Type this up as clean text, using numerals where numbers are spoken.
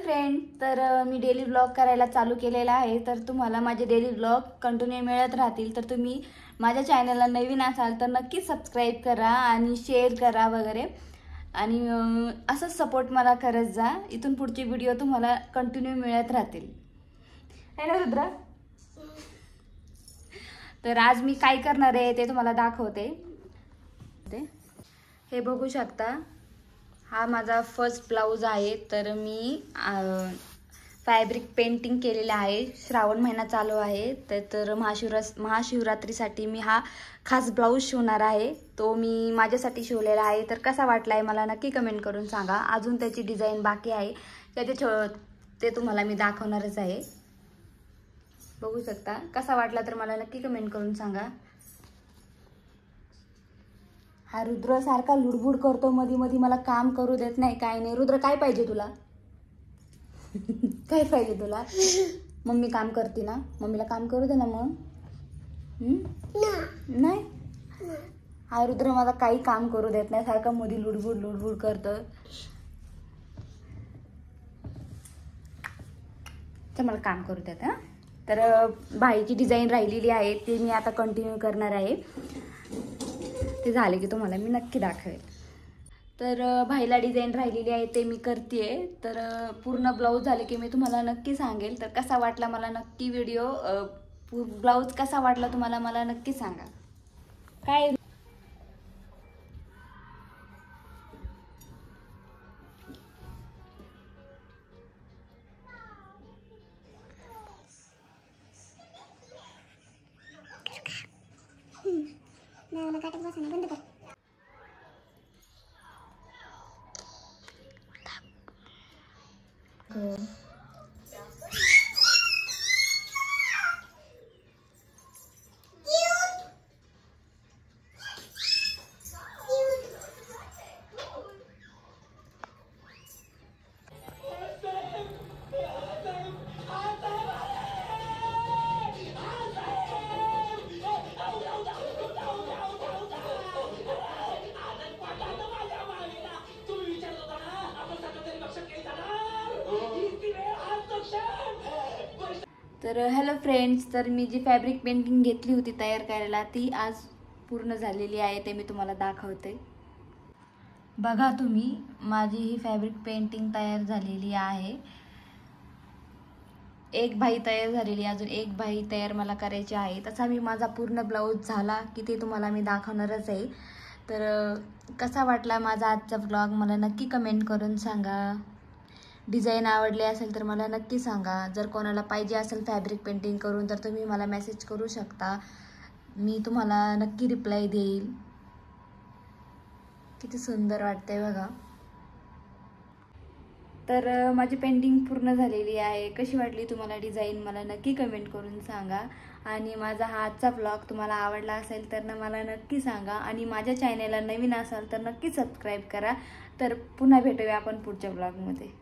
Friend, तर मी daily vlog करायला चालू केलेला आहे। तर तुम्हाला माझे डेली व्लॉग कंटिन्यू मिळत राहतील। तर तुम्ही माझ्या चॅनलला नवीन असाल तर नक्की सबस्क्राइब करा आणि शेअर करा वगैरे, आणि असंच सपोर्ट मला करत जा। इथून पुढचे व्हिडिओ तुम्हाला कंटिन्यू मिळत राहतील, है ना रुद्रा? तर आज मी काय करणार आहे ते तुम्हाला दाखवते। हे बघू शकता, हा माझा फर्स्ट ब्लाउज आहे। तर मी फॅब्रिक पेंटिंग केलेला आहे। श्रावण महिना चालू आहे, तर महाशिवरात्रीसाठी मी हा खास ब्लाउज शिवणार आहे। तो मी माझ्यासाठी शिवलेला आहे। तर कसा वाटला आहे मला नक्की कमेंट करून सांगा। अजून त्याची डिझाईन बाकी आहे, ते तुम्हाला मी दाखवणारच आहे। बघू शकता, कसा वाटला तर मला नक्की कमेंट करून सांगा। हा रुद्र सारखा लुडबुड करतो, मध्ये मध्ये मला काम करू देत नाही, काय नाही। रुद्र काय पाहिजे तुला? काय पाहिजे तुला? मम्मी काम करते ना, मम्मीला काम करू दे ना मग। नाही, हा रुद्र मला काही काम करू देत नाही, सारखा मध्ये लुडबुड लुडबुड करतो। तर मला काम करू देत। हा, तर भाईची डिझाईन राहिलेली आहे, ते मी आता कंटिन्यू करणार आहे। ते झाले की तुम्हाला मी नक्की दाखवेल। तर भाईला डिझाईन राहिलेली आहे, ते मी करतेय। तर पूर्ण ब्लाऊज झाले की मी तुम्हाला नक्की सांगेल। तर कसा वाटला मला नक्की व्हिडिओ, ब्लाऊज कसा वाटला तुम्हाला मला नक्की सांगा। काय बंद कर। तर हॅलो फ्रेंड्स, तर मी जी फॅब्रिक पेंटिंग घेतली होती तयार करायला, ती आज पूर्ण झालेली आहे। ते मी तुम्हाला दाखवते। बघा तुम्ही, माझी ही फॅब्रिक पेंटिंग तयार झालेली आहे। एक बाही तयार झालेली, अजून एक बाही तयार मला करायची आहे। तसा मी माझा पूर्ण ब्लाऊज झाला की ते तुम्हाला मी दाखवणारच आहे। तर कसा वाटला माझा आजचा व्लॉग मला नक्की कमेंट करून सांगा। डिझाईन आवडली असेल तर मला नक्की सांगा। जर कोणाला पाहिजे असेल फॅब्रिक पेंटिंग करून तर तुम्ही मला मेसेज करू शकता, मी तुम्हाला नक्की रिप्लाय देईल। किती सुंदर वाटतंय बघा। तर माझी पेंटिंग पूर्ण झालेली आहे। कशी वाटली तुम्हाला डिझाईन मला नक्की कमेंट करून सांगा। आणि माझा हा आजचा व्लॉग तुम्हाला आवडला असेल तर मला नक्की सांगा। आणि माझ्या चॅनलला नवीन असाल तर नक्की सबस्क्राईब करा। तर पुन्हा भेटूया आपण पुढच्या व्लॉगमध्ये।